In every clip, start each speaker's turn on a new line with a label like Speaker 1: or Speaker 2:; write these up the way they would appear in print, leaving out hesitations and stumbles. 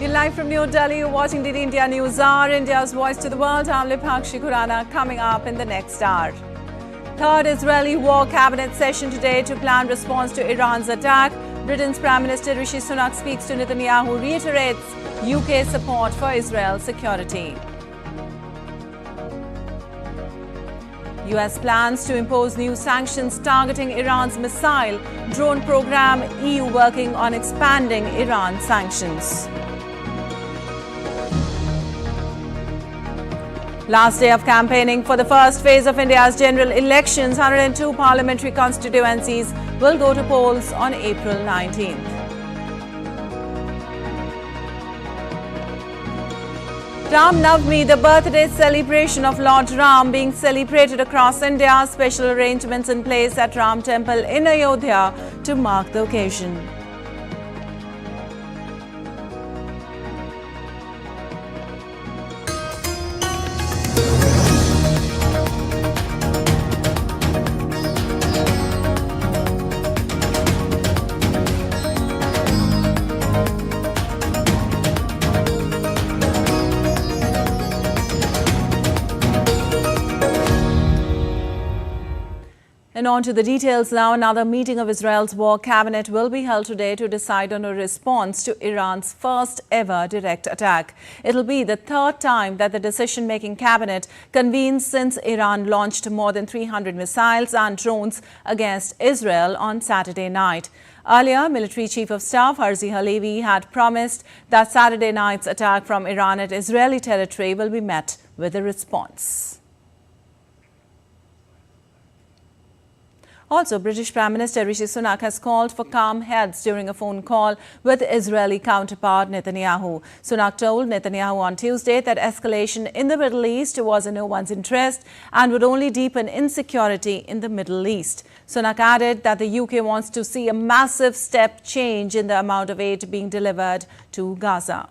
Speaker 1: Live from New Delhi, you're watching DD India News Hour, India's voice to the world. I'm Lipakshi Khurana. Coming up in the next hour. Third Israeli war cabinet session today to plan response to Iran's attack. Britain's Prime Minister Rishi Sunak speaks to Netanyahu, reiterates UK support for Israel's security. US plans to impose new sanctions targeting Iran's missile drone program. EU working on expanding Iran sanctions. Last day of campaigning for the first phase of India's general elections. 102 parliamentary constituencies will go to polls on April 19th. Ram Navami, the birthday celebration of Lord Ram, being celebrated across India. Special arrangements in place at Ram Temple in Ayodhya to mark the occasion. And on to the details now. Another meeting of Israel's war cabinet will be held today to decide on a response to Iran's first ever direct attack. It'll be the third time that the decision-making cabinet convenes since Iran launched more than 300 missiles and drones against Israel on Saturday night. Earlier, Military Chief of Staff Herzi Halevi had promised that Saturday night's attack from Iran at Israeli territory will be met with a response. Also, British Prime Minister Rishi Sunak has called for calm heads during a phone call with Israeli counterpart Netanyahu. Sunak told Netanyahu on Tuesday that escalation in the Middle East was in no one's interest and would only deepen insecurity in the Middle East. Sunak added that the UK wants to see a massive step change in the amount of aid being delivered to Gaza.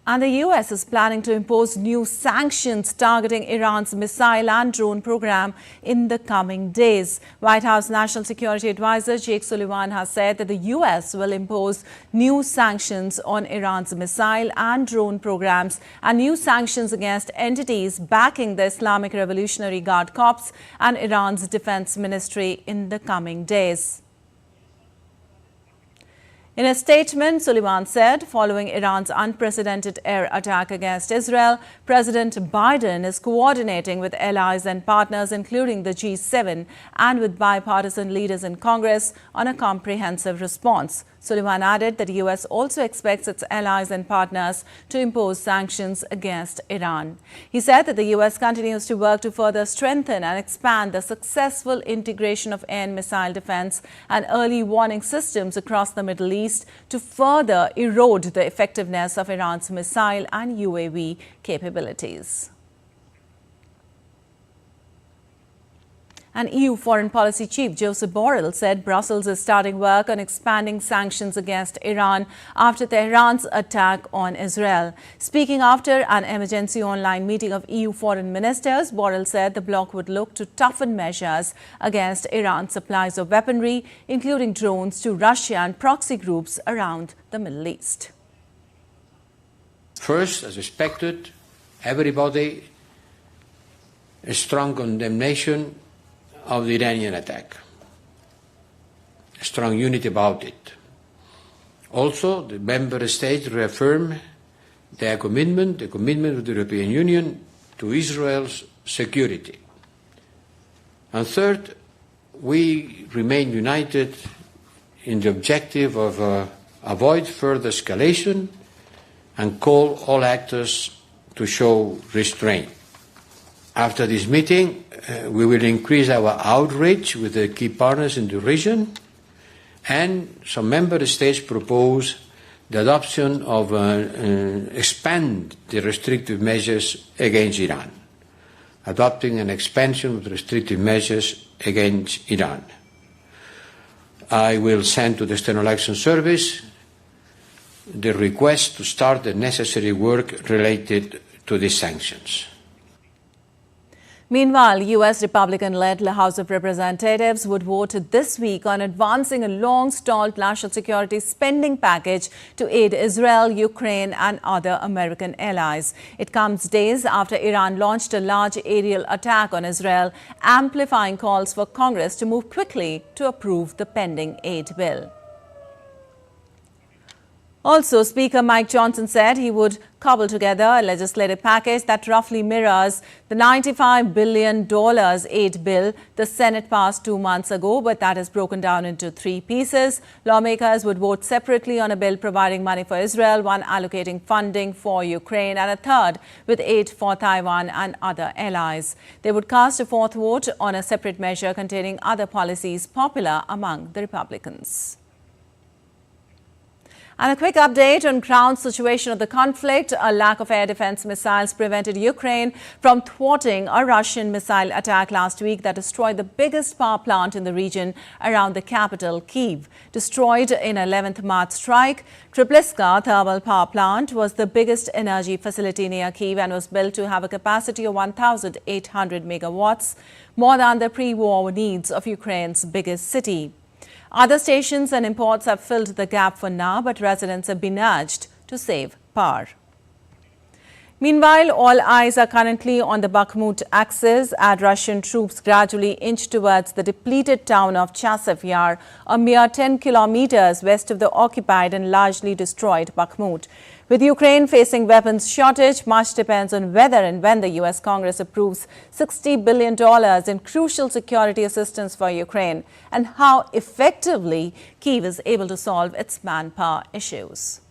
Speaker 1: And the US is planning to impose new sanctions targeting Iran's missile and drone program in the coming days. White House National Security Advisor Jake Sullivan has said that the US will impose new sanctions on Iran's missile and drone programs and new sanctions against entities backing the Islamic Revolutionary Guard Corps and Iran's defense ministry in the coming days. In a statement, Sullivan said, following Iran's unprecedented air attack against Israel, President Biden is coordinating with allies and partners, including the G7, and with bipartisan leaders in Congress on a comprehensive response. Sullivan added that the U.S. also expects its allies and partners to impose sanctions against Iran. He said that the U.S. continues to work to further strengthen and expand the successful integration of air and missile defense and early warning systems across the Middle East to further erode the effectiveness of Iran's missile and UAV capabilities. And EU Foreign Policy Chief Joseph Borrell said Brussels is starting work on expanding sanctions against Iran after Tehran's attack on Israel. Speaking after an emergency online meeting of EU foreign ministers, Borrell said the bloc would look to toughen measures against Iran's supplies of weaponry, including drones, to Russia and proxy groups around the Middle East.
Speaker 2: First, as expected, everybody a strong condemnation of the Iranian attack, a strong unity about it. Also, the member states reaffirm their commitment, the commitment of the European Union to Israel's security. And third, we remain united in the objective of avoid further escalation and call all actors to show restraint. After this meeting, we will increase our outreach with the key partners in the region, and some member states propose the adoption of expand the restrictive measures against Iran, adopting an expansion of the restrictive measures against Iran. I will send to the External Action Service the request to start the necessary work related to these sanctions.
Speaker 1: Meanwhile, U.S. Republican-led House of Representatives would vote this week on advancing a long-stalled national security spending package to aid Israel, Ukraine and other American allies. It comes days after Iran launched a large aerial attack on Israel, amplifying calls for Congress to move quickly to approve the pending aid bill. Also, Speaker Mike Johnson said he would cobble together a legislative package that roughly mirrors the $95 billion aid bill the Senate passed 2 months ago, but that is broken down into 3 pieces. Lawmakers would vote separately on a bill providing money for Israel, one allocating funding for Ukraine, and a third with aid for Taiwan and other allies. They would cast a 4th vote on a separate measure containing other policies popular among the Republicans. And a quick update on ground situation of the conflict. A lack of air defense missiles prevented Ukraine from thwarting a Russian missile attack last week that destroyed the biggest power plant in the region around the capital, Kyiv. Destroyed in an 11th March strike, Tripliska thermal power plant was the biggest energy facility near Kyiv and was built to have a capacity of 1,800 megawatts, more than the pre-war needs of Ukraine's biggest city. Other stations and imports have filled the gap for now, but residents have been urged to save power. Meanwhile, all eyes are currently on the Bakhmut axis as Russian troops gradually inch towards the depleted town of Chasiv Yar, a mere 10 kilometers west of the occupied and largely destroyed Bakhmut. With Ukraine facing weapons shortage, much depends on whether and when the U.S. Congress approves $60 billion in crucial security assistance for Ukraine and how effectively Kyiv is able to solve its manpower issues.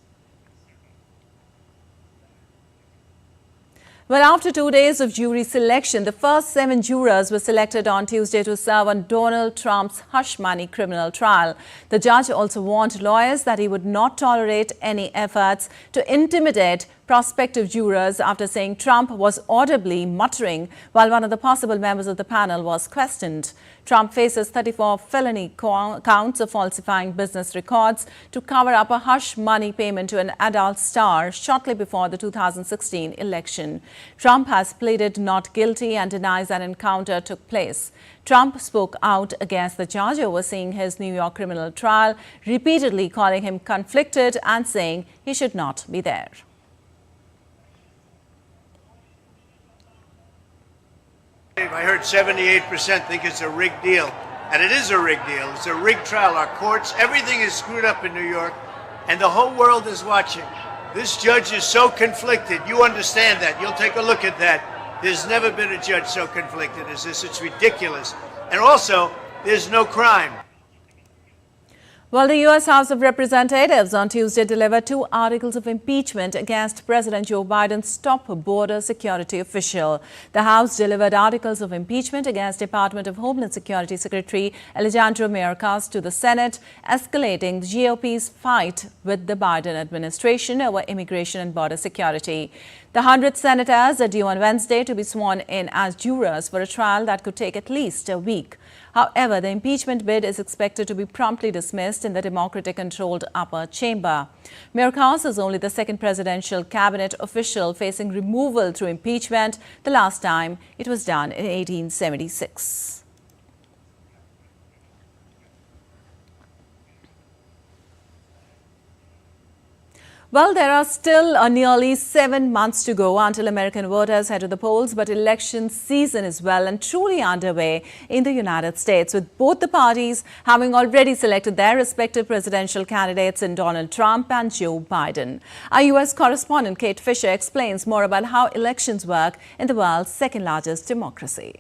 Speaker 1: Well, after 2 days of jury selection, the first 7 jurors were selected on Tuesday to serve on Donald Trump's hush money criminal trial. The judge also warned lawyers that he would not tolerate any efforts to intimidate prospective jurors after saying Trump was audibly muttering while one of the possible members of the panel was questioned. Trump faces 34 felony counts of falsifying business records to cover up a hush money payment to an adult star shortly before the 2016 election. Trump has pleaded not guilty and denies an encounter took place. Trump spoke out against the judge overseeing his New York criminal trial, repeatedly calling him conflicted and saying he should not be there.
Speaker 3: I heard 78% think it's a rigged deal, and it is a rigged deal. It's a rigged trial. Our courts, everything is screwed up in New York, and the whole world is watching. This judge is so conflicted. You understand that. You'll take a look at that. There's never been a judge so conflicted as this. It's ridiculous. And also, there's no crime.
Speaker 1: Well, the U.S. House of Representatives on Tuesday delivered 2 articles of impeachment against President Joe Biden's top border security official. The House delivered articles of impeachment against Department of Homeland Security Secretary Alejandro Mayorkas to the Senate, escalating the GOP's fight with the Biden administration over immigration and border security. The 100 senators are due on Wednesday to be sworn in as jurors for a trial that could take at least a week. However, the impeachment bid is expected to be promptly dismissed in the Democratic-controlled upper chamber. Mayorkas is only the second presidential cabinet official facing removal through impeachment. The last time it was done in 1876. Well, there are still nearly 7 months to go until American voters head to the polls, but election season is well and truly underway in the United States, with both the parties having already selected their respective presidential candidates in Donald Trump and Joe Biden. Our U.S. correspondent Kate Fisher explains more about how elections work in the world's second-largest democracy.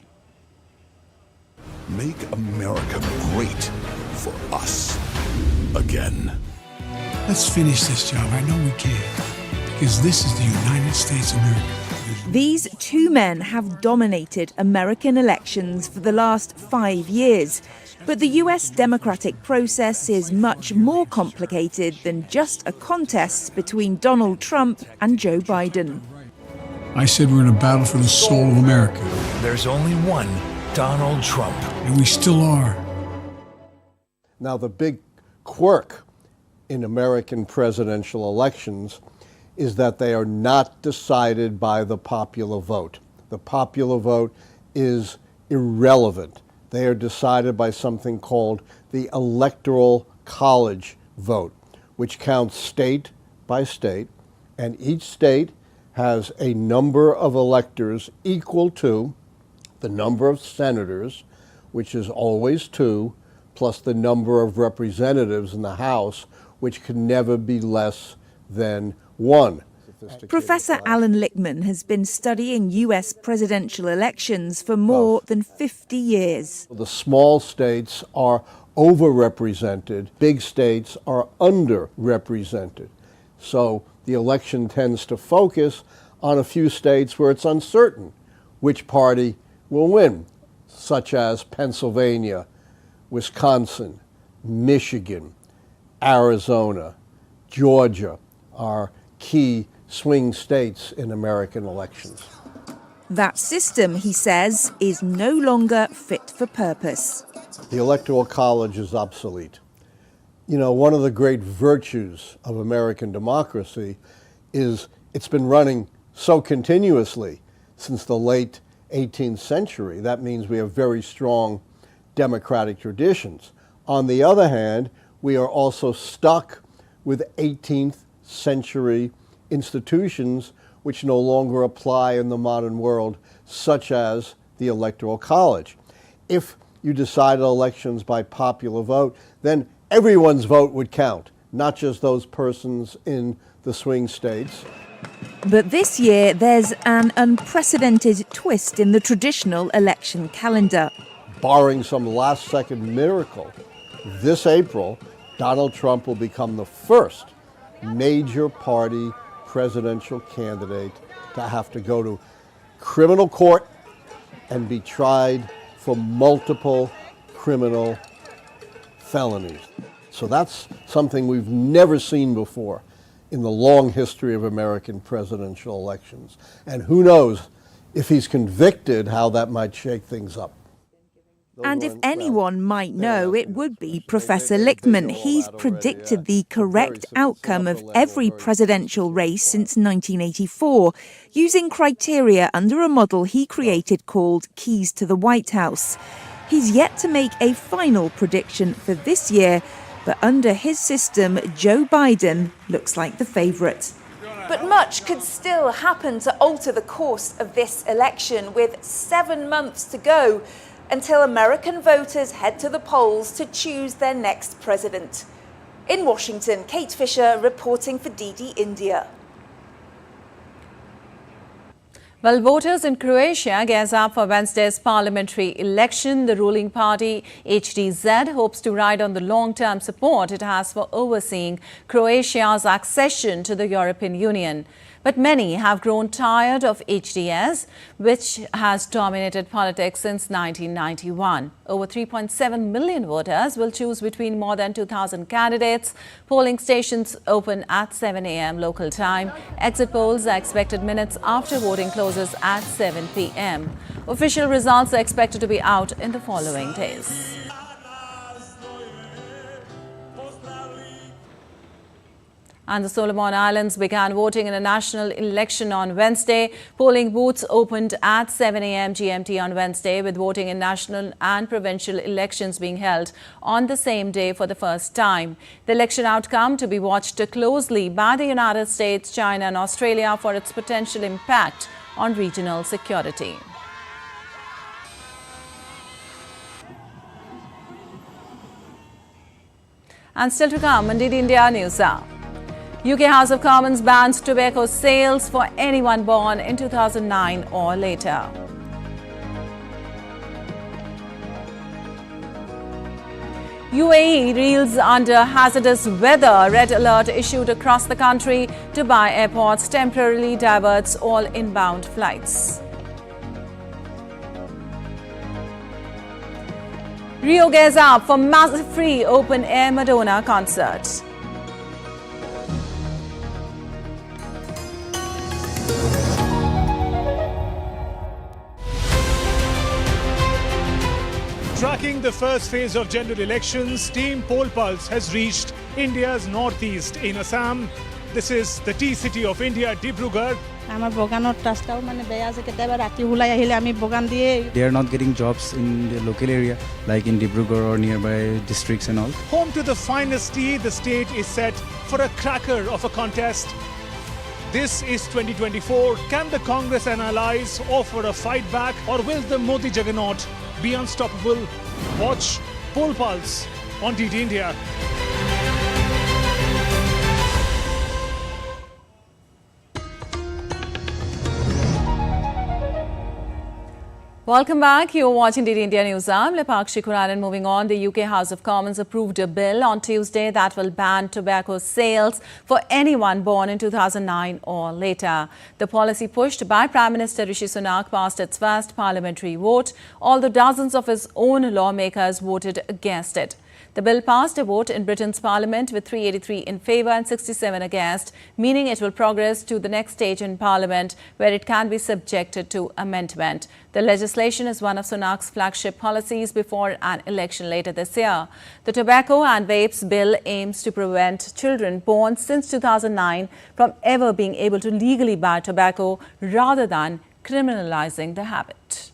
Speaker 4: Make America great for us again.
Speaker 5: Let's finish this job. I know we can, because this is the United States of America.
Speaker 6: These 2 men have dominated American elections for the last 5 years. But the US democratic process is much more complicated than just a contest between Donald Trump and Joe Biden.
Speaker 5: I said we're in a battle for the soul of America.
Speaker 4: There's only one Donald Trump.
Speaker 5: And we still are.
Speaker 7: Now, the big quirk in American presidential elections is that they are not decided by the popular vote. The popular vote is irrelevant. They are decided by something called the Electoral College vote, which counts state by state, and each state has a number of electors equal to the number of senators, which is always 2, plus the number of representatives in the House, which can never be less than 1.
Speaker 6: Professor Alan Lichtman has been studying US presidential elections for more than 50 years.
Speaker 7: The small states are overrepresented, big states are underrepresented. So the election tends to focus on a few states where it's uncertain which party will win, such as Pennsylvania, Wisconsin, Michigan, Arizona, Georgia are key swing states in American elections.
Speaker 6: That system, he says, is no longer fit for purpose.
Speaker 7: The Electoral College is obsolete. You know, one of the great virtues of American democracy is it's been running so continuously since the late 18th century. That means we have very strong democratic traditions. On the other hand, we are also stuck with 18th century institutions which no longer apply in the modern world, such as the Electoral College. If you decided elections by popular vote, then everyone's vote would count, not just those persons in the swing states.
Speaker 6: But this year, there's an unprecedented twist in the traditional election calendar.
Speaker 7: Barring some last-second miracle, this April, Donald Trump will become the first major party presidential candidate to have to go to criminal court and be tried for multiple criminal felonies. So that's something we've never seen before in the long history of American presidential elections. And who knows, if he's convicted, how that might shake things up.
Speaker 6: And if anyone might know, it would be Professor Lichtman. He's predicted the correct outcome of every presidential race since 1984, using criteria under a model he created called Keys to the White House. He's yet to make a final prediction for this year, but under his system, Joe Biden looks like the favourite. But much could still happen to alter the course of this election, with 7 months to go until American voters head to the polls to choose their next president. In Washington, Kate Fisher reporting for DD India.
Speaker 1: Well, voters in Croatia gears up for Wednesday's parliamentary election. The ruling party, HDZ, hopes to ride on the long-term support it has for overseeing Croatia's accession to the European Union. But many have grown tired of HDS, which has dominated politics since 1991. Over 3.7 million voters will choose between more than 2,000 candidates. Polling stations open at 7 a.m. local time. Exit polls are expected minutes after voting closes at 7 p.m. Official results are expected to be out in the following days. And the Solomon Islands began voting in a national election on Wednesday. Polling booths opened at 7 a.m. GMT on Wednesday, with voting in national and provincial elections being held on the same day for the first time. The election outcome to be watched closely by the United States, China and Australia for its potential impact on regional security. And still to come on DD India News Hour. UK House of Commons bans tobacco sales for anyone born in 2009 or later. UAE reels under hazardous weather. Red alert issued across the country. Dubai airports temporarily diverts all inbound flights. Rio gears up for massive free open-air Madonna concert.
Speaker 8: Tracking the first phase of general elections, Team Poll Pulse has reached India's northeast in Assam. This is the tea city of India, Dibrugarh,
Speaker 9: আমাৰ বগানৰ ৰাস্তাও মানে বেয়া আছে কেতিয়াবা ৰাতি ওলাই আহিলে আমি বগান দিয়ে
Speaker 10: They are not getting jobs in the local area like in Dibrugarh or nearby districts and all.
Speaker 8: Home to the finest tea, the state is set for a cracker of a contest. This is 2024. Can the Congress and allies offer a fight back, or will the Modi juggernaut be unstoppable? Watch Poll Pulse on DD India.
Speaker 1: Welcome back. You're watching DD India News. I'm Lepakshi Khuranan. Moving on, the UK House of Commons approved a bill on Tuesday that will ban tobacco sales for anyone born in 2009 or later. The policy pushed by Prime Minister Rishi Sunak passed its first parliamentary vote, although dozens of his own lawmakers voted against it. The bill passed a vote in Britain's Parliament with 383 in favour and 67 against, meaning it will progress to the next stage in Parliament where it can be subjected to amendment. The legislation is one of Sunak's flagship policies before an election later this year. The Tobacco and Vapes Bill aims to prevent children born since 2009 from ever being able to legally buy tobacco rather than criminalising the habit.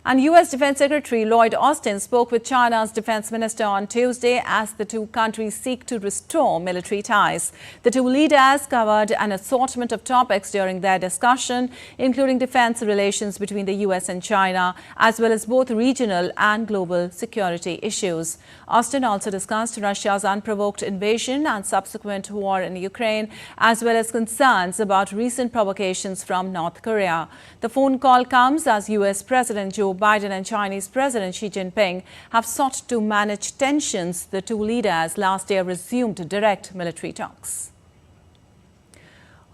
Speaker 1: And U.S. Defense Secretary Lloyd Austin spoke with China's defense minister on Tuesday as the two countries seek to restore military ties. The two leaders covered an assortment of topics during their discussion, including defense relations between the U.S. and China, as well as both regional and global security issues. Austin also discussed Russia's unprovoked invasion and subsequent war in Ukraine, as well as concerns about recent provocations from North Korea. The phone call comes as U.S. President Joe Biden and Chinese President Xi Jinping have sought to manage tensions. The two leaders last year resumed direct military talks.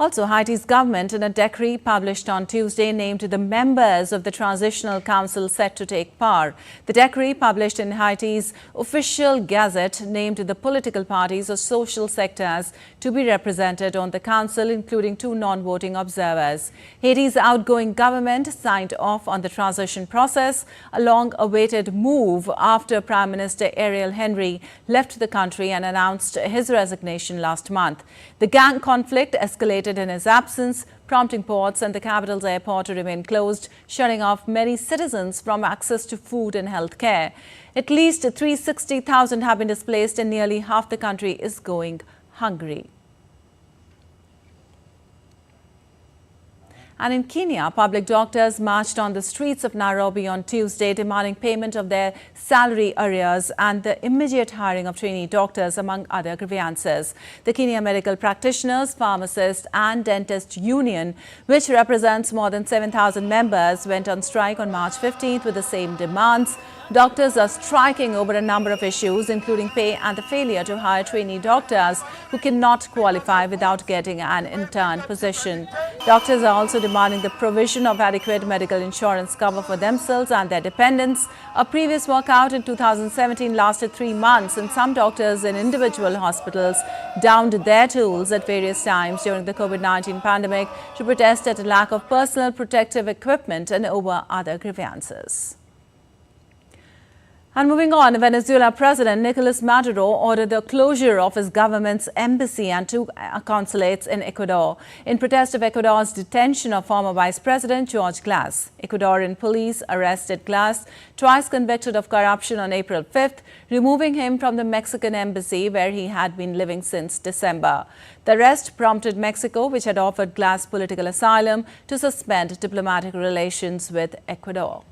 Speaker 1: Also, Haiti's government, in a decree published on Tuesday, named the members of the Transitional Council set to take power. The decree, published in Haiti's official gazette, named the political parties or social sectors to be represented on the council, including two non-voting observers. Haiti's outgoing government signed off on the transition process, a long-awaited move after Prime Minister Ariel Henry left the country and announced his resignation last month. The gang conflict escalated in his absence, prompting ports and the capital's airport to remain closed, shutting off many citizens from access to food and health care. At least 360,000 have been displaced and nearly half the country is going hungry. And in Kenya, public doctors marched on the streets of Nairobi on Tuesday, demanding payment of their salary arrears and the immediate hiring of trainee doctors, among other grievances. The Kenya Medical Practitioners, Pharmacists and Dentists Union, which represents more than 7,000 members, went on strike on March 15th with the same demands. Doctors are striking over a number of issues, including pay and the failure to hire trainee doctors who cannot qualify without getting an intern position. Doctors are also demanding the provision of adequate medical insurance cover for themselves and their dependents. A previous walkout in 2017 lasted 3 months, and some doctors in individual hospitals downed their tools at various times during the COVID-19 pandemic to protest at a lack of personal protective equipment and over other grievances. And moving on, Venezuela President Nicolas Maduro ordered the closure of his government's embassy and 2 consulates in Ecuador in protest of Ecuador's detention of former Vice President George Glass. Ecuadorian police arrested Glass, twice convicted of corruption, on April 5th, removing him from the Mexican embassy where he had been living since December. The arrest prompted Mexico, which had offered Glass political asylum, to suspend diplomatic relations with Ecuador.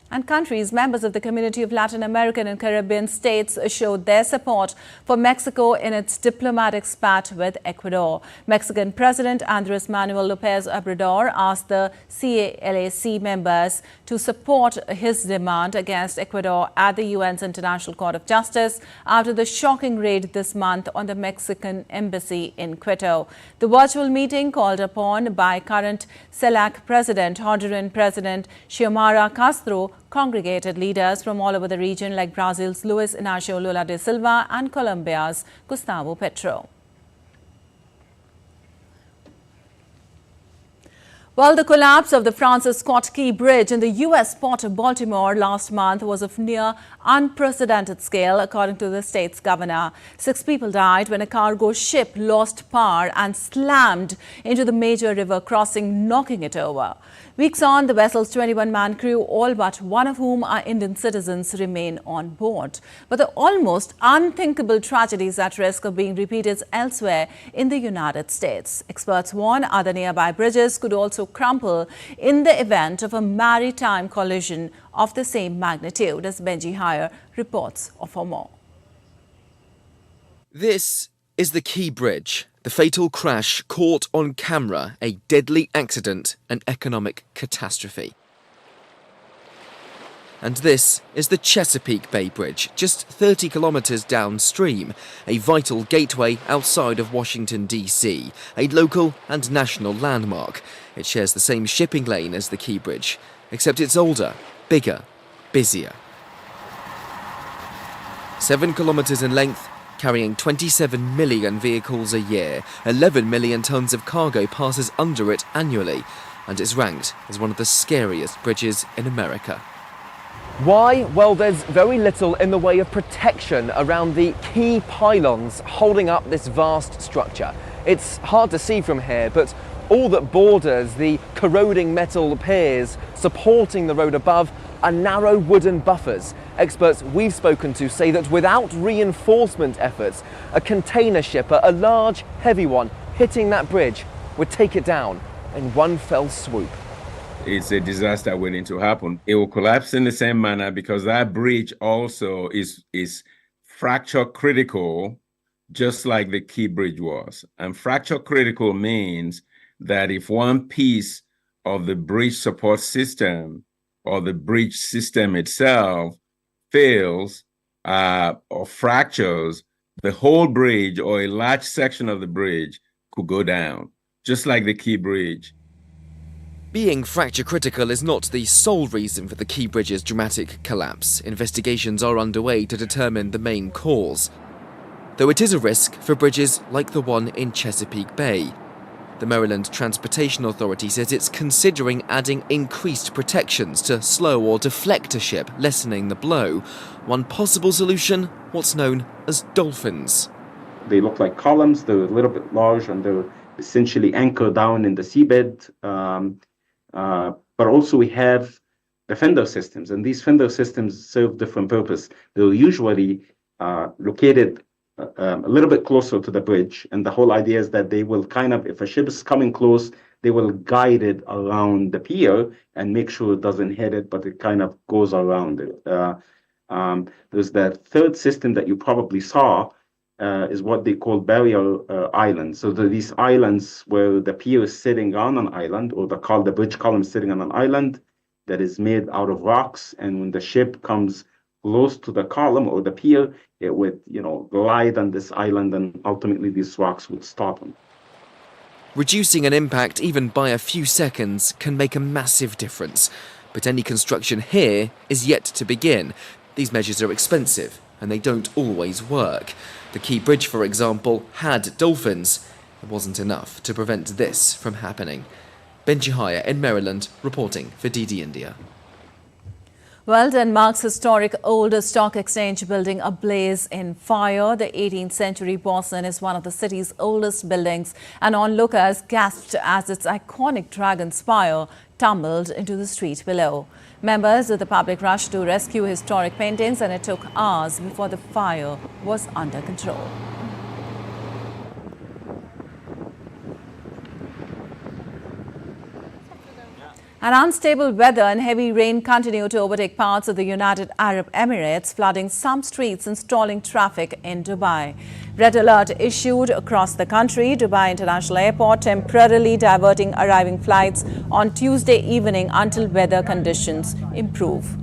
Speaker 1: And countries, members of the Community of Latin American and Caribbean States, showed their support for Mexico in its diplomatic spat with Ecuador. Mexican President Andrés Manuel López Obrador asked the CALAC members to support his demand against Ecuador at the UN's International Court of Justice after the shocking raid this month on the Mexican embassy in Quito. The virtual meeting, called upon by current CELAC President, Honduran President Xiomara Castro, congregated leaders from all over the region, like Brazil's Luis Inácio Lula da Silva and Colombia's Gustavo Petro. Well, the collapse of the Francis Scott Key Bridge in the U.S. port of Baltimore last month was of near unprecedented scale, according to the state's governor. 6 people died when a cargo ship lost power and slammed into the major river crossing, knocking it over. Weeks on, the vessel's 21-man crew, all but one of whom are Indian citizens, remain on board. But the almost unthinkable tragedies at risk of being repeated elsewhere in the United States. Experts warn other nearby bridges could also crumple in the event of a maritime collision of the same magnitude, as Benji Hire reports for more.
Speaker 11: This is the Key Bridge, the fatal crash caught on camera, a deadly accident, an economic catastrophe. And this is the Chesapeake Bay Bridge, just 30 kilometres downstream, a vital gateway outside of Washington, D.C., a local and national landmark. It shares the same shipping lane as the Key Bridge, except it's older, bigger, busier. 7 kilometres in length, carrying 27 million vehicles a year, 11 million tonnes of cargo passes under it annually, and it's ranked as one of the scariest bridges in America.
Speaker 12: Why? Well, there's very little in the way of protection around the key pylons holding up this vast structure. It's hard to see from here, but all that borders the corroding metal piers supporting the road above are narrow wooden buffers. Experts we've spoken to say that without reinforcement efforts, a container ship, a large, heavy one, hitting that bridge would take it down in one fell swoop.
Speaker 13: It's a disaster waiting to happen. It will collapse in the same manner because that bridge also is fracture critical, just like the Key Bridge was. And fracture critical means that if one piece of the bridge support system or the bridge system itself fails or fractures, the whole bridge or a large section of the bridge could go down, just like the Key Bridge.
Speaker 11: Being fracture critical is not the sole reason for the Key Bridge's dramatic collapse. Investigations are underway to determine the main cause, though it is a risk for bridges like the one in Chesapeake Bay. The Maryland Transportation Authority says it's considering adding increased protections to slow or deflect a ship, lessening the blow. One possible solution, what's known as dolphins.
Speaker 14: They look like columns, they're a little bit large, and they're essentially anchored down in the seabed. But also we have the fender systems, and these fender systems serve different purpose. They're usually located a little bit closer to the bridge, and the whole idea is that they will kind of, if a ship is coming close, they will guide it around the pier and make sure it doesn't hit it, but it kind of goes around it. There's that third system that you probably saw, is what they call barrier islands. So these islands where the pier is sitting on an island, or the bridge column is sitting on an island that is made out of rocks, and when the ship comes close to the column or the pier, it would, glide on this island, and ultimately these rocks would stop them.
Speaker 11: Reducing an impact even by a few seconds can make a massive difference, but any construction here is yet to begin. These measures are expensive, and they don't always work. The Key Bridge, for example, had dolphins. It wasn't enough to prevent this from happening. Benji Hire in Maryland, reporting for DD India.
Speaker 1: Well, Denmark's historic old stock exchange building ablaze in fire. The 18th century Boston is one of the city's oldest buildings, and onlookers gasped as its iconic dragon spire tumbled into the street below. Members of the public rushed to rescue historic paintings, and it took hours before the fire was under control. And unstable weather and heavy rain continue to overtake parts of the United Arab Emirates, flooding some streets and stalling traffic in Dubai. Red alert issued across the country. Dubai International Airport temporarily diverting arriving flights on Tuesday evening until weather conditions improve.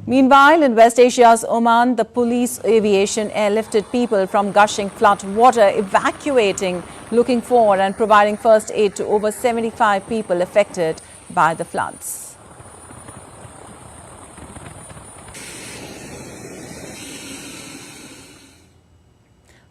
Speaker 1: Meanwhile, in West Asia's Oman, the police aviation airlifted people from gushing flood water, evacuating, looking for and providing first aid to over 75 people affected by the floods.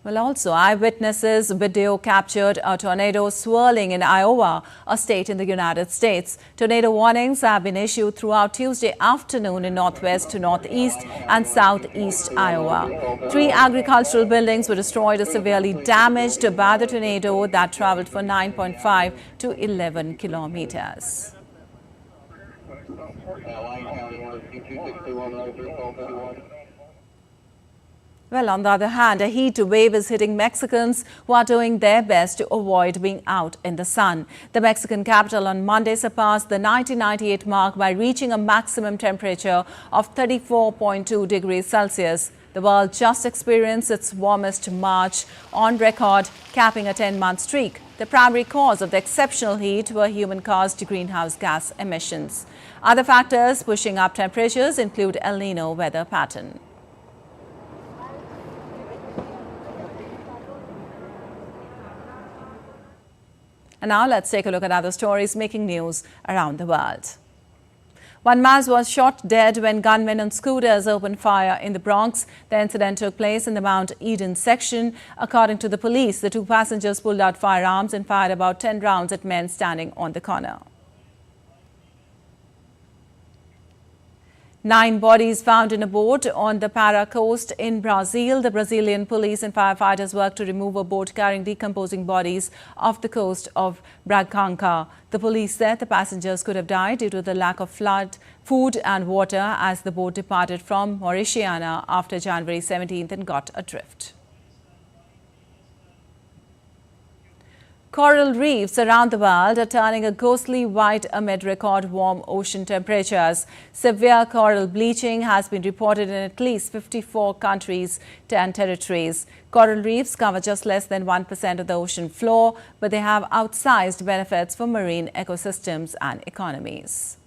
Speaker 1: Well, also, eyewitnesses video captured a tornado swirling in Iowa, a state in the United States. Tornado warnings have been issued throughout Tuesday afternoon in northwest to northeast and southeast Iowa. 3 agricultural buildings were destroyed or severely damaged by the tornado that traveled for 9.5 to 11 kilometers. Well, on the other hand, a heat wave is hitting Mexicans who are doing their best to avoid being out in the sun. The Mexican capital on Monday surpassed the 1998 mark by reaching a maximum temperature of 34.2 degrees Celsius. The world just experienced its warmest March on record, capping a 10-month streak. The primary cause of the exceptional heat were human-caused greenhouse gas emissions. Other factors pushing up temperatures include El Nino weather pattern. And now let's take a look at other stories making news around the world. One man was shot dead when gunmen on scooters opened fire in the Bronx. The incident took place in the Mount Eden section. According to the police, the 2 passengers pulled out firearms and fired about 10 rounds at men standing on the corner. 9 bodies found in a boat on the Para coast in Brazil. The Brazilian police and firefighters worked to remove a boat carrying decomposing bodies off the coast of Braganca. The police said the passengers could have died due to the lack of food and water as the boat departed from Mauritania after January 17th and got adrift. Coral reefs around the world are turning a ghostly white amid record warm ocean temperatures. Severe coral bleaching has been reported in at least 54 countries and territories. Coral reefs cover just less than 1% of the ocean floor, but they have outsized benefits for marine ecosystems and economies.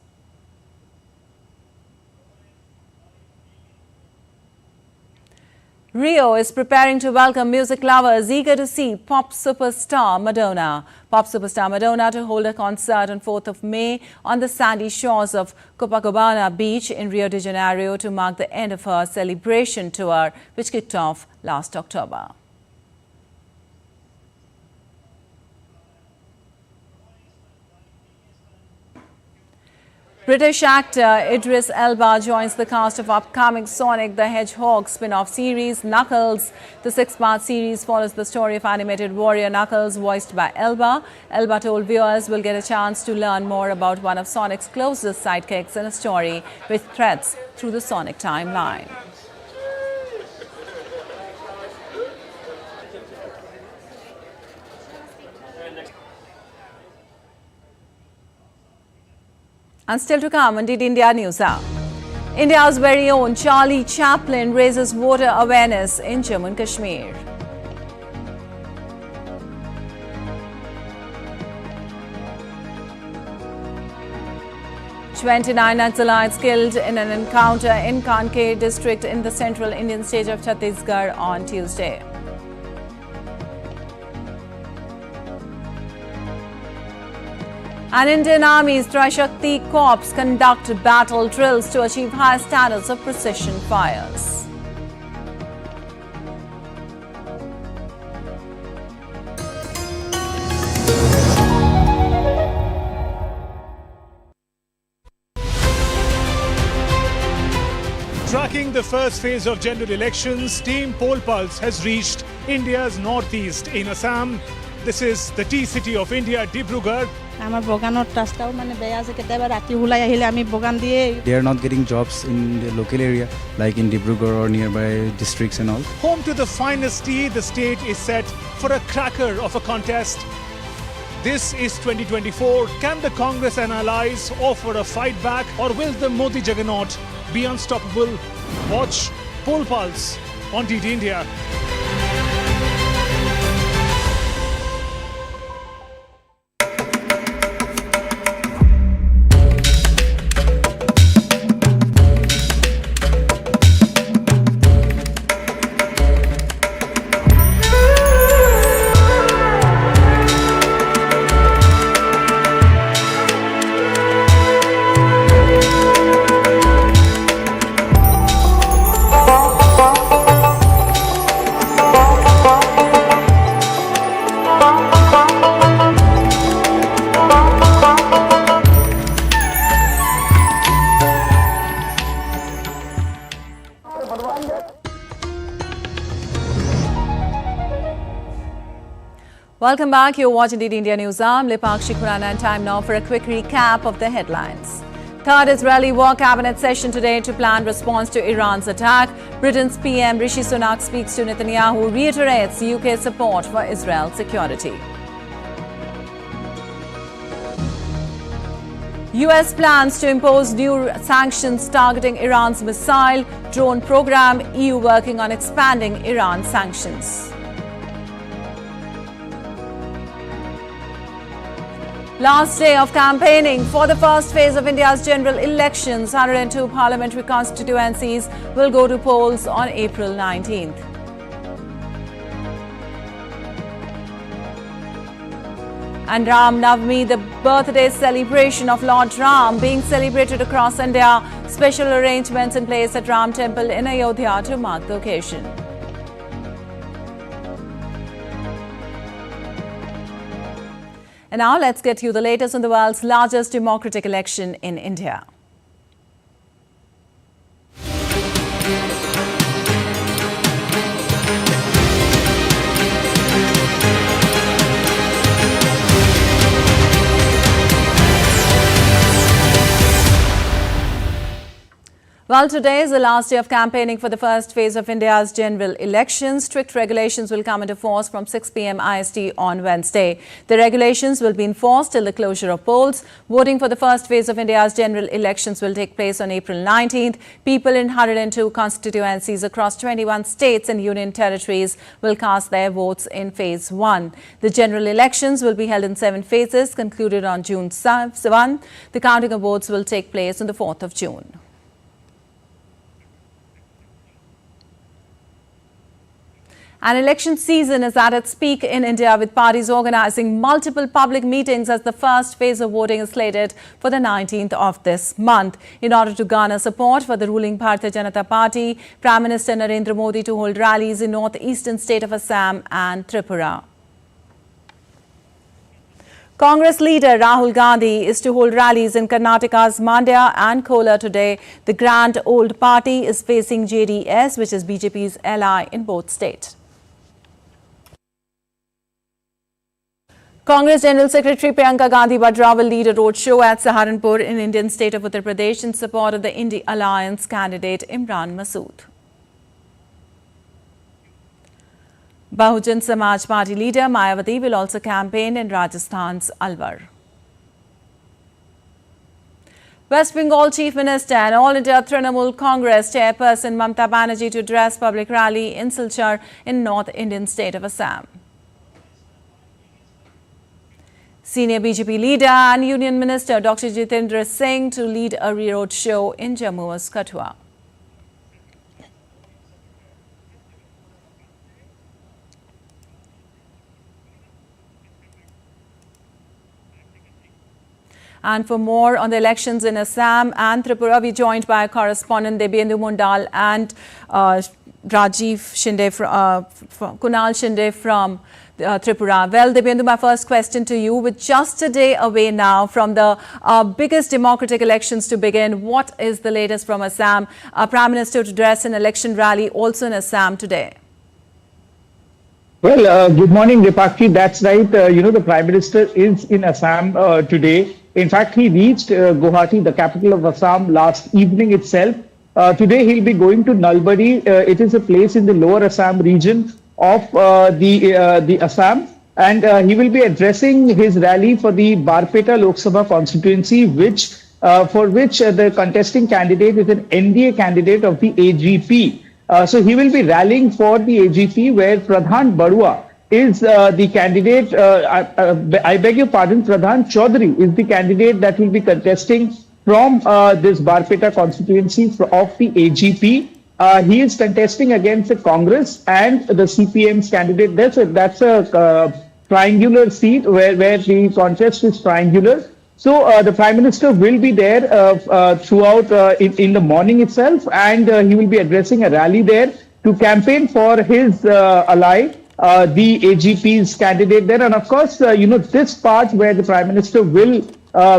Speaker 1: Rio is preparing to welcome music lovers eager to see pop superstar Madonna. Pop superstar Madonna to hold a concert on 4th of May on the sandy shores of Copacabana Beach in Rio de Janeiro to mark the end of her celebration tour, which kicked off last October. British actor Idris Elba joins the cast of upcoming Sonic the Hedgehog spin-off series Knuckles. The 6-part series follows the story of animated warrior Knuckles, voiced by Elba. Elba told viewers will get a chance to learn more about one of Sonic's closest sidekicks in a story with threads through the Sonic timeline. And still to come on Did India News Hour. India's very own Charlie Chaplin raises water awareness in Jammu and Kashmir. "29 Naxalites killed in an encounter in Kanke district in the central Indian state of Chhattisgarh on Tuesday. And Indian Army's Trishakti Corps conduct battle drills to achieve higher standards of precision fires.
Speaker 8: Tracking the first phase of general elections, Team Poll Pulse has reached India's northeast in Assam. This is the tea city of India, Dibrugarh.
Speaker 9: They are
Speaker 10: not getting jobs in the local area, like in Dibrugarh or nearby districts and all.
Speaker 8: Home to the finest tea, the state is set for a cracker of a contest. This is 2024. Can the Congress and allies offer a fight back, or will the Modi juggernaut be unstoppable? Watch Poll Pulse on DD India.
Speaker 1: Welcome back. You're watching DD India News. I'm Lipakshi Khurana, and time now for a quick recap of the headlines. Third Israeli War Cabinet session today to plan response to Iran's attack. Britain's PM Rishi Sunak speaks to Netanyahu, reiterates UK support for Israel's security. US plans to impose new sanctions targeting Iran's missile drone program. EU working on expanding Iran sanctions. Last day of campaigning for the first phase of India's general elections. 102 parliamentary constituencies will go to polls on April 19th. And Ram Navami, the birthday celebration of Lord Ram, being celebrated across India. Special arrangements in place at Ram Temple in Ayodhya to mark the occasion. And now let's get you the latest on the world's largest democratic election in India. Well, today is the last day of campaigning for the first phase of India's general elections. Strict regulations will come into force from 6 p.m. IST on Wednesday. The regulations will be enforced till the closure of polls. Voting for the first phase of India's general elections will take place on April 19th. People in 102 constituencies across 21 states and union territories will cast their votes in phase 1. The general elections will be held in 7 phases, concluded on June 7. The counting of votes will take place on the 4th of June. An election season is at its peak in India, with parties organising multiple public meetings as the first phase of voting is slated for the 19th of this month. In order to garner support for the ruling Bharatiya Janata Party, Prime Minister Narendra Modi to hold rallies in northeastern state of Assam and Tripura. Congress leader Rahul Gandhi is to hold rallies in Karnataka's Mandya and Kolar today. The Grand Old Party is facing JDS, which is BJP's ally in both states. Congress General Secretary Priyanka Gandhi Vadra will lead a roadshow at Saharanpur in Indian state of Uttar Pradesh in support of the India Alliance candidate Imran Masood. Bahujan Samaj Party leader Mayawati will also campaign in Rajasthan's Alwar. West Bengal Chief Minister and All India Trinamool Congress chairperson Mamata Banerjee to address public rally in Silchar in North Indian state of Assam. Senior BJP leader and Union Minister Dr. Jitendra Singh to lead a road show in Jammu's Kathua. And for more on the elections in Assam and Tripura, we joined by correspondent Debyendu Mundal and Rajiv Shinde, Kunal Shinde from Tripura. Well, Debyendu, my first question to you, with just a day away now from the biggest democratic elections to begin, what is the latest from Assam? Prime Minister to address an election rally also in Assam today.
Speaker 15: Well, good morning, Lipakshi. That's right. The Prime Minister is in Assam today. In fact, he reached Guwahati, the capital of Assam, last evening itself. Today, he'll be going to Nalbari. It is a place in the lower Assam region of the Assam, and he will be addressing his rally for the Barpeta Lok Sabha constituency, for which the contesting candidate is an NDA candidate of the AGP. So he will be rallying for the AGP, where Pradhan Barua is the candidate. I beg your pardon, Pradhan Chaudhary is the candidate that will be contesting from this Barpeta constituency of the AGP. He is contesting against the Congress and the CPM's candidate. That's a triangular seat where the contest is triangular. So the Prime Minister will be there throughout in the morning itself, and he will be addressing a rally there to campaign for his ally, the AGP's candidate there. And of course, this part where the Prime Minister will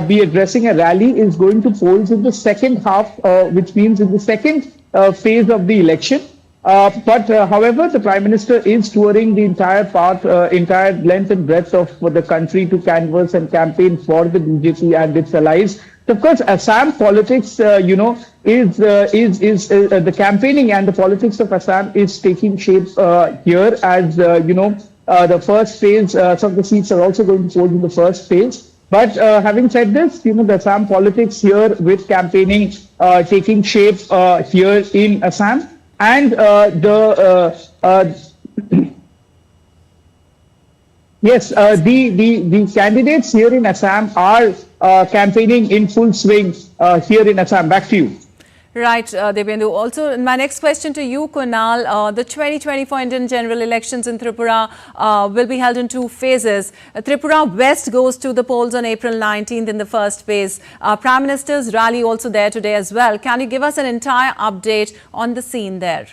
Speaker 15: be addressing a rally is going to polls in the second half, which means in the second phase of the election. However, the Prime Minister is touring the entire length and breadth of the country to canvass and campaign for the BJP and its allies. So of course, Assam politics, is the campaigning and the politics of Assam is taking shape here as the first phase. Some of the seats are also going to poll in the first phase. But having said this, the Assam politics here with campaigning taking shape here in Assam. And the candidates here in Assam are campaigning in full swing here in Assam. Back to you.
Speaker 1: Right, Debendu. Also, my next question to you, Kunal. The 2024 Indian general elections in Tripura will be held in two phases. Tripura West goes to the polls on April 19th in the first phase. Prime Minister's rally also there today as well. Can you give us an entire update on the scene there?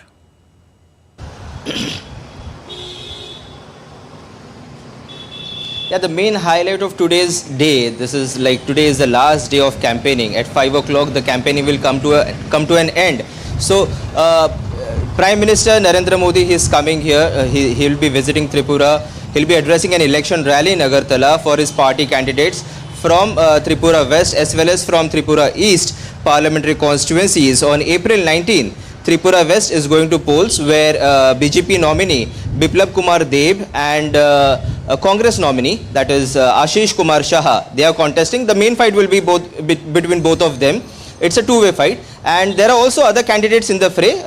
Speaker 16: Yeah, the main highlight of today's day, today is the last day of campaigning. At 5 o'clock, the campaigning will come to an end. So, Prime Minister Narendra Modi is coming here. He will be visiting Tripura. He'll be addressing an election rally in Agartala for his party candidates from Tripura West as well as from Tripura East parliamentary constituencies. On April 19, Tripura West is going to polls where BJP nominee Biplab Kumar Deb and Congress nominee, that is Ashish Kumar Shah, they are contesting. The main fight will be between both of them. It's a two-way fight, and there are also other candidates in the fray.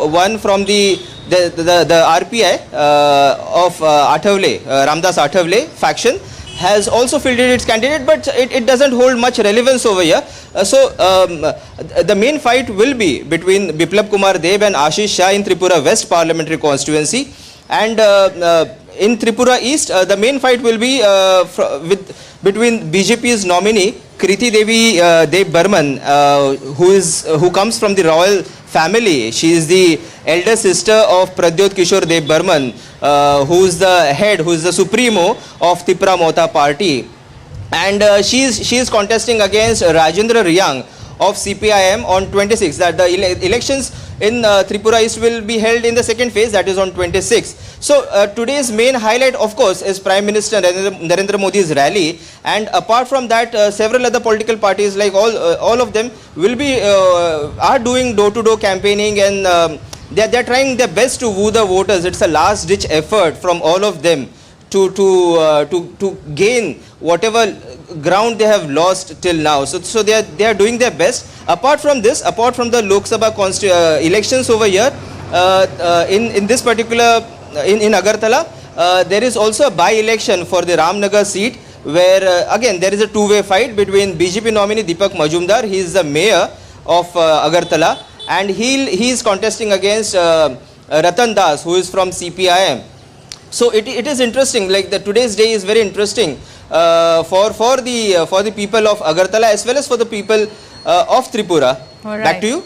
Speaker 16: One from the RPI of Athavale, Ramdas Athavale faction has also fielded its candidate, but it doesn't hold much relevance over here. The main fight will be between Biplab Kumar Deb and Ashish Shah in Tripura West parliamentary constituency, and in Tripura East, the main fight will be between BJP's nominee Kriti Devi Deb Burman, who comes from the royal family. She is the elder sister of Pradyot Kishore Deb Burman, who is the supremo of Tripura Mota party, and she is contesting against Rajendra Riyang of CPIM on 26th. That the elections in Tripura East will be held in the second phase, that is on 26th. So today's main highlight, of course, is Prime Minister Narendra Modi's rally, and apart from that, several other political parties, like all of them, will be are doing door-to-door campaigning, and they're trying their best to woo the voters. It's a last-ditch effort from all of them to gain whatever ground they have lost till now. So they are doing their best. Apart from this, apart from the Lok Sabha elections over here, in this particular in Agartala, there is also a by-election for the Ramnagar seat, where again there is a two-way fight between BJP nominee Deepak Majumdar. He is the mayor of Agartala, and he is contesting against Ratan Das, who is from CPIM. So it is interesting. Like today's day is very interesting for the people of Agartala as well as for the people of Tripura.
Speaker 1: All right.
Speaker 16: Back to you.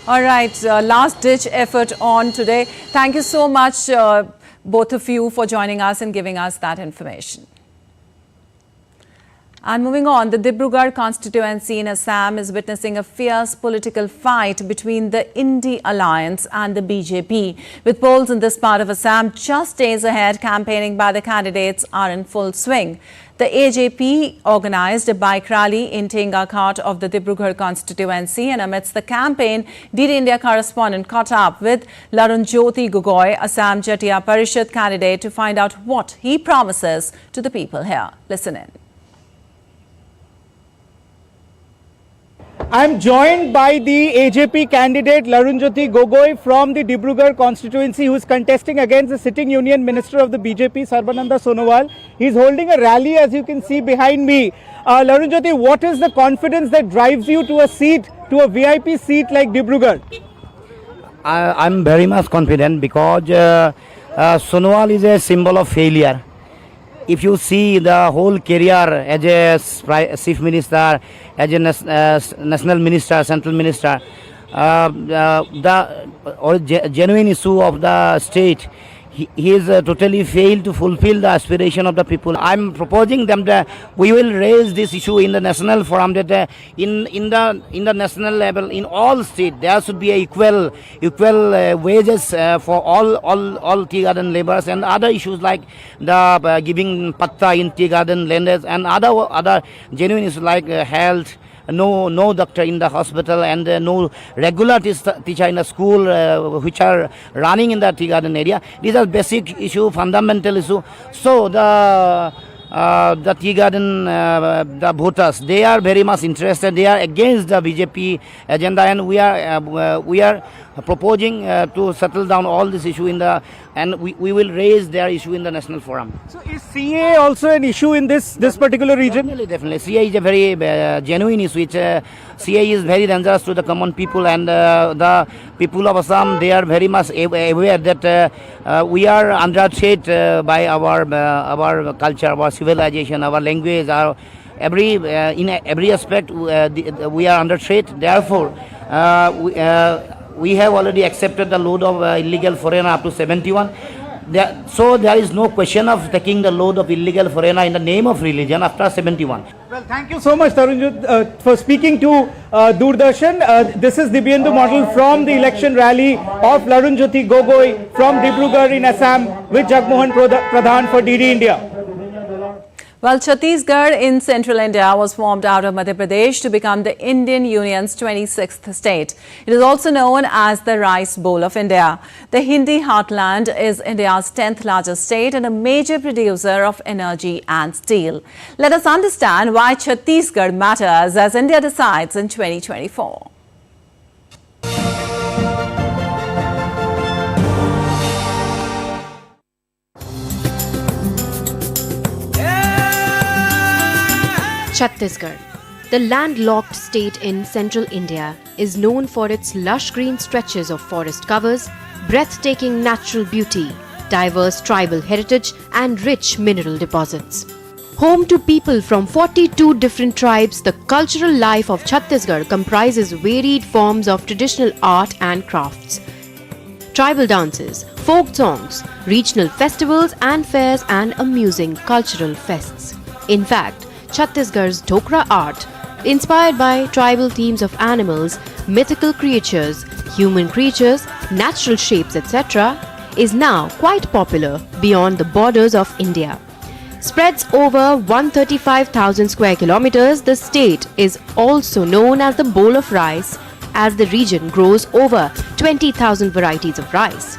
Speaker 1: All right, last ditch effort on today. Thank you so much, both of you, for joining us and giving us that information. And moving on, the Dibrugarh constituency in Assam is witnessing a fierce political fight between the Indi alliance and the BJP. With polls in this part of Assam just days ahead, campaigning by the candidates are in full swing. The AJP organized a bike rally in Tengaghat of the Dibrugarh constituency, and amidst the campaign, DD India correspondent caught up with Larunjyoti Gogoi, Assam Jatiya Parishad candidate, to find out what he promises to the people here. Listen in.
Speaker 17: I'm joined by the AJP candidate Larunjyoti Gogoi from the Dibrugarh constituency, who is contesting against the sitting union minister of the BJP, Sarbananda Sonowal. He's holding a rally, as you can see behind me. Larunjyoti, what is the confidence that drives you to a VIP seat like Dibrugarh?
Speaker 18: I'm very much confident because Sonowal is a symbol of failure. If you see the whole career as a chief minister, as a national minister, central minister, the genuine issue of the state, he is totally failed to fulfill the aspiration of the people. I'm proposing them that we will raise this issue in the national forum, that in the national level, in all states, there should be a equal wages for all tea garden laborers, and other issues like the giving patta in tea garden landers, and other genuine issues like health. No doctor in the hospital, and no regular teacher in the school which are running in the tea garden area. These are basic issue, fundamental issue. So the tea garden, the voters, they are very much interested. They are against the BJP agenda, and we are proposing to settle down all this issue and we will raise their issue in the national forum.
Speaker 17: So is CA also an issue in this particular region?
Speaker 18: Definitely. CA is a very genuine issue. CA is very dangerous to the common people, and the people of Assam, they are very much aware that we are under threat by our culture, our civilization, our language, in every aspect we are under threat. Therefore, we have already accepted the load of illegal foreigner up to 71. So there is no question of taking the load of illegal foreigner in the name of religion after 71.
Speaker 17: Well, thank you so much, Tarunjit, for speaking to Doordarshan. This is Dibyendu model from the election rally of Larunjyoti Gogoi from Dibrugarh in Assam with Jagmohan Pradhan for DD India.
Speaker 1: Well, Chhattisgarh in central India was formed out of Madhya Pradesh to become the Indian Union's 26th state. It is also known as the Rice Bowl of India. The Hindi heartland is India's 10th largest state and a major producer of energy and steel. Let us understand why Chhattisgarh matters as India decides in 2024.
Speaker 19: Chhattisgarh, the landlocked state in central India, is known for its lush green stretches of forest covers, breathtaking natural beauty, diverse tribal heritage and rich mineral deposits. Home to people from 42 different tribes, the cultural life of Chhattisgarh comprises varied forms of traditional art and crafts. Tribal dances, folk songs, regional festivals and fairs and amusing cultural fests. In fact, Chhattisgarh's Dhokra art, inspired by tribal themes of animals, mythical creatures, human creatures, natural shapes, etc., is now quite popular beyond the borders of India. Spreads over 135,000 square kilometers, the state is also known as the Bowl of Rice, as the region grows over 20,000 varieties of rice.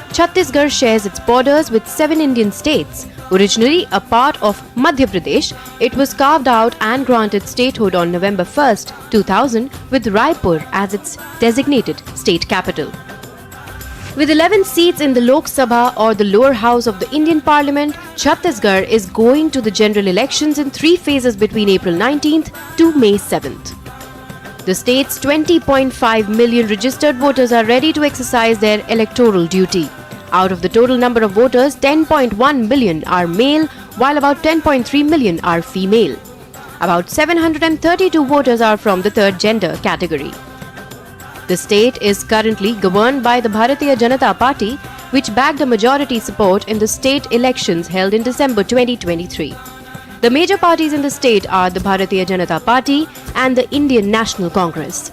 Speaker 19: Chhattisgarh shares its borders with 7 Indian states. Originally a part of Madhya Pradesh, it was carved out and granted statehood on November 1st, 2000 with Raipur as its designated state capital. With 11 seats in the Lok Sabha or the lower house of the Indian Parliament, Chhattisgarh is going to the general elections in 3 phases between April 19th to May 7th. The state's 20.5 million registered voters are ready to exercise their electoral duty. Out of the total number of voters, 10.1 million are male, while about 10.3 million are female. About 732 voters are from the third gender category. The state is currently governed by the Bharatiya Janata Party, which bagged a majority support in the state elections held in December 2023. The major parties in the state are the Bharatiya Janata Party and the Indian National Congress.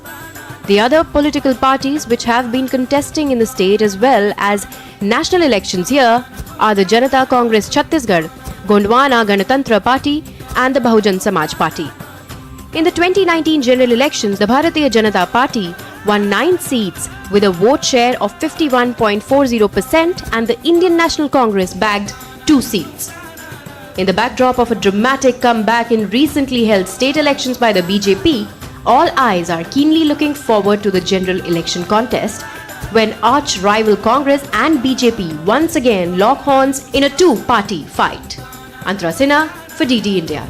Speaker 19: The other political parties which have been contesting in the state as well as national elections here are the Janata Congress Chhattisgarh, Gondwana Ganatantra Party and the Bahujan Samaj Party. In the 2019 general elections, the Bharatiya Janata Party won 9 seats with a vote share of 51.40% and the Indian National Congress bagged 2 seats. In the backdrop of a dramatic comeback in recently held state elections by the BJP, all eyes are keenly looking forward to the general election contest when arch-rival Congress and BJP once again lock horns in a 2-party fight. Antara Sinha for DD India.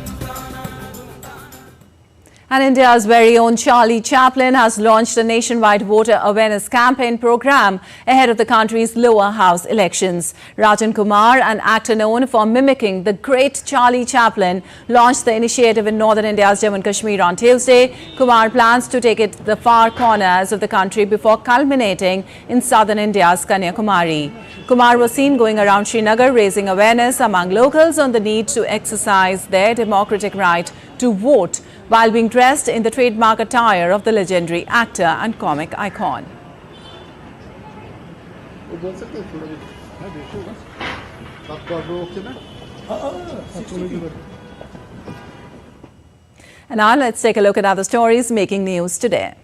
Speaker 1: And India's very own Charlie Chaplin has launched a nationwide voter awareness campaign program ahead of the country's lower house elections. Rajan Kumar, an actor known for mimicking the great Charlie Chaplin, launched the initiative in northern India's Jammu and Kashmir on Tuesday. Kumar plans to take it to the far corners of the country before culminating in southern India's Kanyakumari. Kumar was seen going around Srinagar raising awareness among locals on the need to exercise their democratic right to vote, while being dressed in the trademark attire of the legendary actor and comic icon. And now let's take a look at other stories making news today.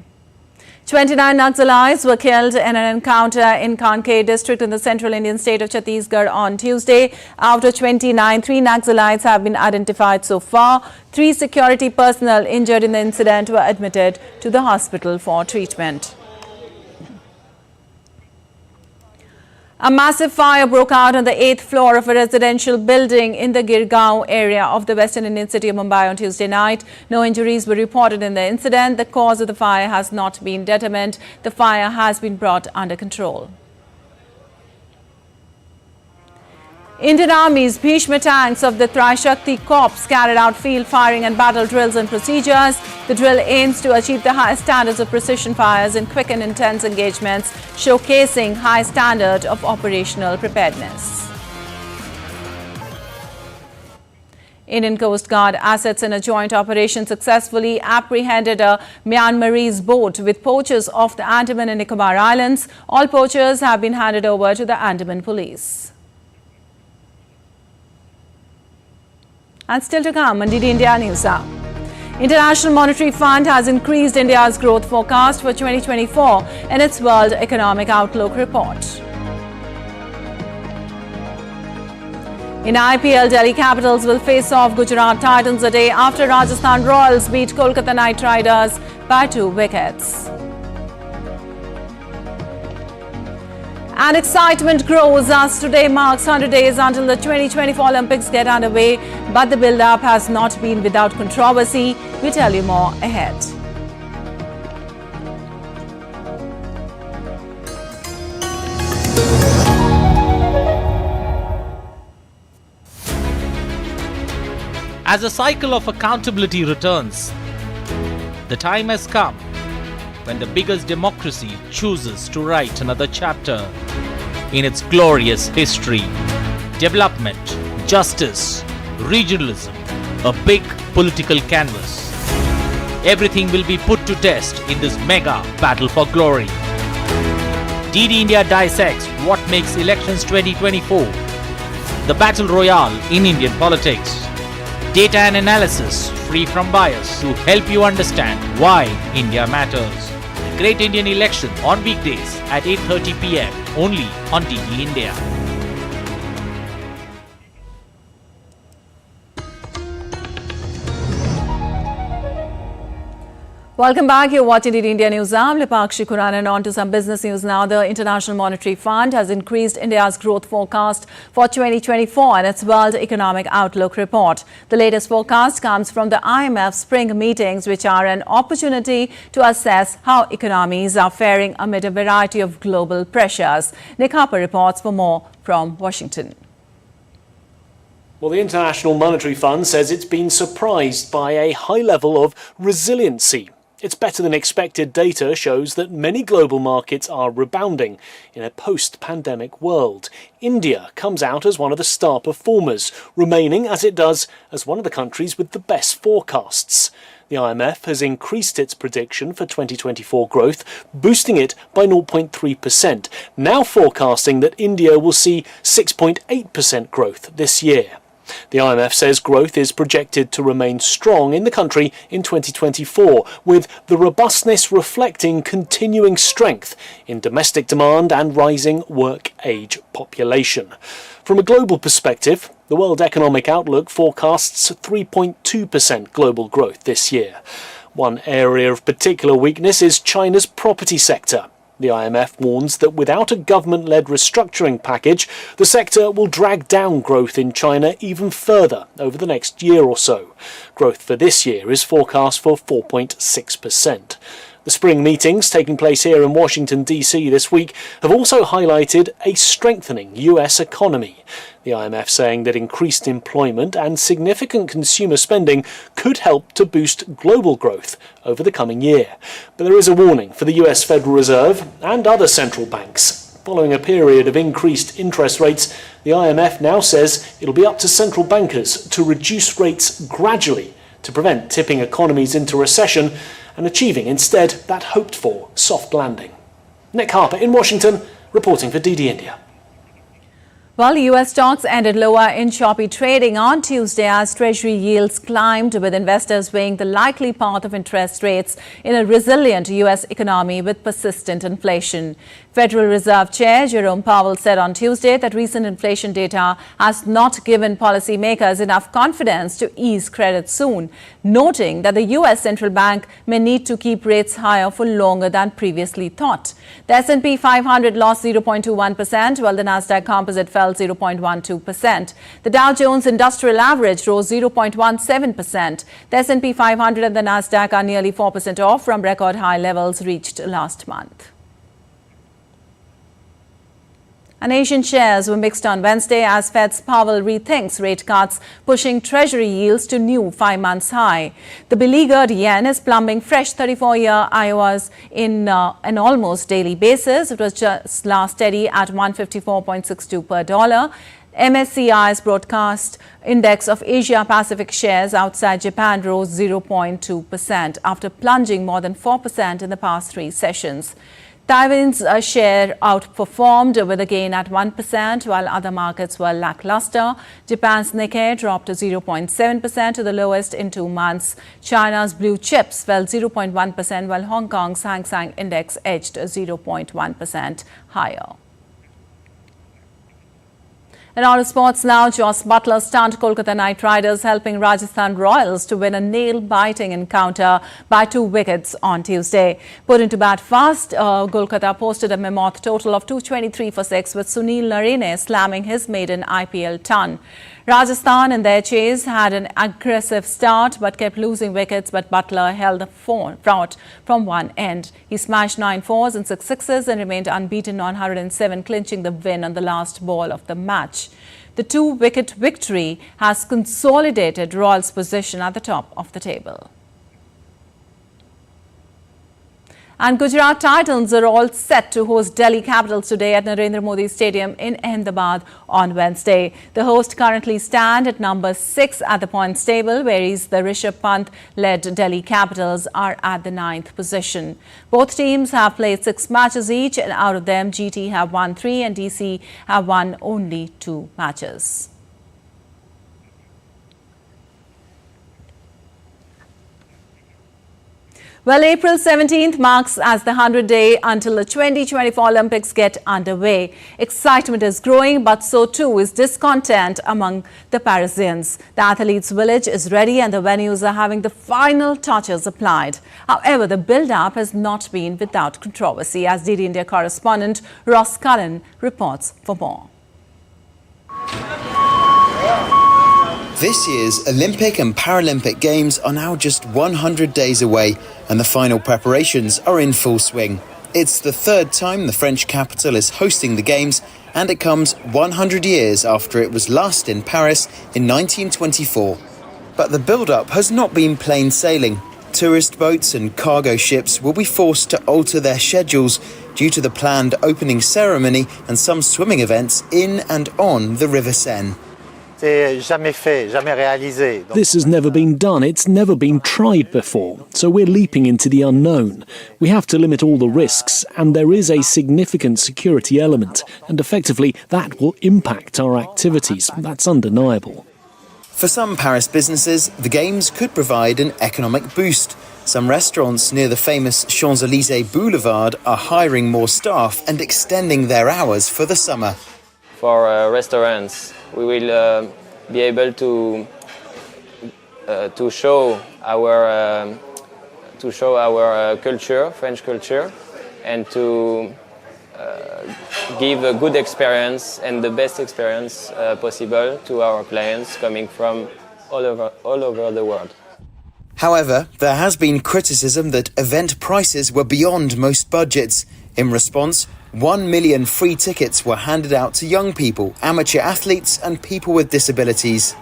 Speaker 1: 29 Naxalites were killed in an encounter in Kanke district in the central Indian state of Chhattisgarh on Tuesday. Out of 29, 3 Naxalites have been identified so far. 3 security personnel injured in the incident were admitted to the hospital for treatment. A massive fire broke out on the 8th floor of a residential building in the Girgaon area of the western Indian city of Mumbai on Tuesday night. No injuries were reported in the incident. The cause of the fire has not been determined. The fire has been brought under control. Indian Army's Bhishma tanks of the Trishakti Corps carried out field firing and battle drills and procedures. The drill aims to achieve the highest standards of precision fires in quick and intense engagements, showcasing high standard of operational preparedness. Indian Coast Guard assets in a joint operation successfully apprehended a Myanmarese boat with poachers off the Andaman and Nicobar Islands. All poachers have been handed over to the Andaman police. And still to come on DD India News Hour. International Monetary Fund has increased India's growth forecast for 2024 in its World Economic Outlook report. In IPL, Delhi Capitals will face off Gujarat Titans a day after Rajasthan Royals beat Kolkata Knight Riders by 2 wickets. And excitement grows as today marks 100 days until the 2024 Olympics get underway. But the build-up has not been without controversy. We'll tell you more ahead.
Speaker 20: As the cycle of accountability returns, the time has come when the biggest democracy chooses to write another chapter in its glorious history. Development, justice, regionalism, a big political canvas. Everything will be put to test in this mega battle for glory. DD India dissects what makes elections 2024 the battle royale in Indian politics. Data and analysis free from bias to help you understand why India matters. Great Indian Election on weekdays at 8:30 p.m. only on DD India.
Speaker 1: Welcome back. You're watching DD India News. I'm Lipakshi Kuran, and on to some business news now. The International Monetary Fund has increased India's growth forecast for 2024 in its World Economic Outlook report. The latest forecast comes from the IMF spring meetings, which are an opportunity to assess how economies are faring amid a variety of global pressures. Nick Harper reports for more from Washington.
Speaker 21: Well, the International Monetary Fund says it's been surprised by a high level of resiliency. Its better-than-expected data shows that many global markets are rebounding in a post-pandemic world. India comes out as one of the star performers, remaining, as it does, as one of the countries with the best forecasts. The IMF has increased its prediction for 2024 growth, boosting it by 0.3%, now forecasting that India will see 6.8% growth this year. The IMF says growth is projected to remain strong in the country in 2024, with the robustness reflecting continuing strength in domestic demand and rising work-age population. From a global perspective, the World Economic Outlook forecasts 3.2% global growth this year. One area of particular weakness is China's property sector. The IMF warns that without a government-led restructuring package, the sector will drag down growth in China even further over the next year or so. Growth for this year is forecast for 4.6%. The spring meetings taking place here in Washington, D.C. this week have also highlighted a strengthening US economy. The IMF saying that increased employment and significant consumer spending could help to boost global growth over the coming year. But there is a warning for the US Federal Reserve and other central banks. Following a period of increased interest rates, the IMF now says it'll be up to central bankers to reduce rates gradually to prevent tipping economies into recession and achieving instead that hoped-for soft landing. Nick Harper in Washington, reporting for DD India.
Speaker 1: Well, US stocks ended lower in choppy trading on Tuesday as Treasury yields climbed, with investors weighing the likely path of interest rates in a resilient US economy with persistent inflation. Federal Reserve Chair Jerome Powell said on Tuesday that recent inflation data has not given policymakers enough confidence to ease credit soon, noting that the US Central Bank may need to keep rates higher for longer than previously thought. The S&P 500 lost 0.21%, while the Nasdaq Composite fell 0.12%. The Dow Jones Industrial Average rose 0.17%. The S&P 500 and the Nasdaq are nearly 4% off from record high levels reached last month. And Asian shares were mixed on Wednesday as Fed's Powell rethinks rate cuts, pushing Treasury yields to new 5-month high. The beleaguered yen is plumbing fresh 34-year IOs in an almost daily basis. It was just last steady at 154.62 per dollar. MSCI's broadcast index of Asia-Pacific shares outside Japan rose 0.2% after plunging more than 4% in the past 3 sessions. Taiwan's share outperformed with a gain at 1%, while other markets were lackluster. Japan's Nikkei dropped 0.7% to the lowest in 2 months. China's blue chips fell 0.1%, while Hong Kong's Hang Seng Index edged 0.1% higher. And out of sports now, Jos Buttler stunned Kolkata Knight Riders, helping Rajasthan Royals to win a nail-biting encounter by 2 wickets on Tuesday. Put into bat fast, Kolkata posted a mammoth total of 223 for 6, with Sunil Narine slamming his maiden IPL ton. Rajasthan in their chase had an aggressive start but kept losing wickets, but Buttler held the fort from one end. He smashed 9 fours and 6 sixes and remained unbeaten on 107, clinching the win on the last ball of the match. The 2-wicket victory has consolidated Royals' position at the top of the table. And Gujarat Titans are all set to host Delhi Capitals today at Narendra Modi Stadium in Ahmedabad on Wednesday. The hosts currently stand at number 6 at the points table, whereas the Rishabh Pant-led Delhi Capitals are at the 9th position. Both teams have played 6 matches each, and out of them, GT have won 3 and DC have won only 2 matches. Well, April 17th marks as the 100th day until the 2024 Olympics get underway. Excitement is growing, but so too is discontent among the Parisians. The athletes' village is ready and the venues are having the final touches applied. However, the build-up has not been without controversy, as DD India correspondent Ross Cullen reports for more.
Speaker 2: This year's Olympic and Paralympic Games are now just 100 days away, and the final preparations are in full swing. It's the 3rd time the French capital is hosting the Games, and it comes 100 years after it was last in Paris in 1924. But the build-up has not been plain sailing. Tourist boats and cargo ships will be forced to alter their schedules due to the planned opening ceremony and some swimming events in and on the River Seine.
Speaker 22: This has never been done, it's never been tried before, so we're leaping into the unknown. We have to limit all the risks, and there is a significant security element, and effectively that will impact our activities. That's undeniable.
Speaker 2: For some Paris businesses, the Games could provide an economic boost. Some restaurants near the famous Champs-Élysées Boulevard are hiring more staff and extending their hours for the summer.
Speaker 23: For restaurants, we will be able to show our culture, French culture, and to give a good experience and the best experience possible to our clients coming from all over the world.
Speaker 2: However, there has been criticism that event prices were beyond most budgets. In response, 1 million free tickets were handed out to young people, amateur athletes and people with disabilities.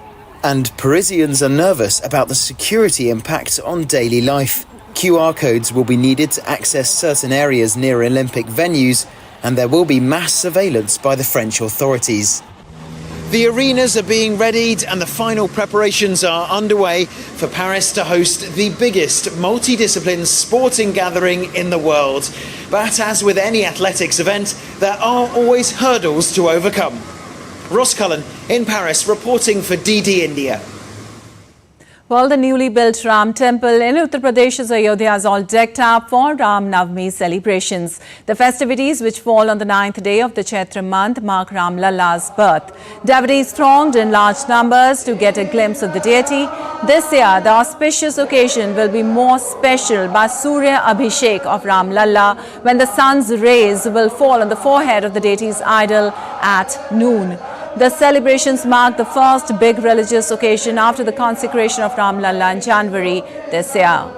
Speaker 2: And Parisians are nervous about the security impact on daily life. QR codes will be needed to access certain areas near Olympic venues, and there will be mass surveillance by the French authorities. The arenas are being readied and the final preparations are underway for Paris to host the biggest multidiscipline sporting gathering in the world. But as with any athletics event, there are always hurdles to overcome. Ross Cullen in Paris reporting for DD India.
Speaker 1: Well, the newly built Ram temple in Uttar Pradesh's Ayodhya is all decked up for Ram Navami celebrations. The festivities, which fall on the 9th day of the Chaitra month, mark Ram Lalla's birth. Devotees thronged in large numbers to get a glimpse of the deity. This year, the auspicious occasion will be more special by Surya Abhishek of Ram Lalla, when the sun's rays will fall on the forehead of the deity's idol at noon. The celebrations mark the first big religious occasion after the consecration of Ram Lalla in January this year.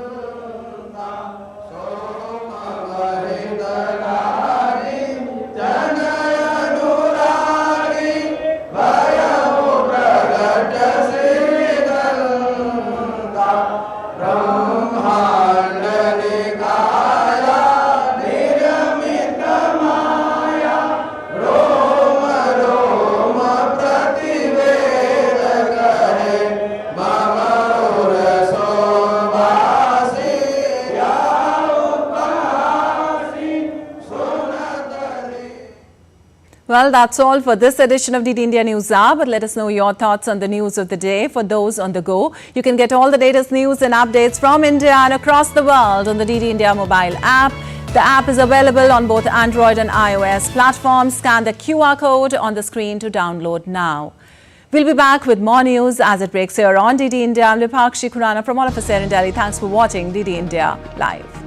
Speaker 1: Well, that's all for this edition of DD India News Hour, but let us know your thoughts on the news of the day. For those on the go, you can get all the latest news and updates from India and across the world on the DD India mobile app. The app is available on both Android and iOS platforms. Scan the QR code on the screen to download now. We'll be back with more news as it breaks here on DD India. I'm Vipakshi Khurana from all of us here in Delhi. Thanks for watching DD India Live.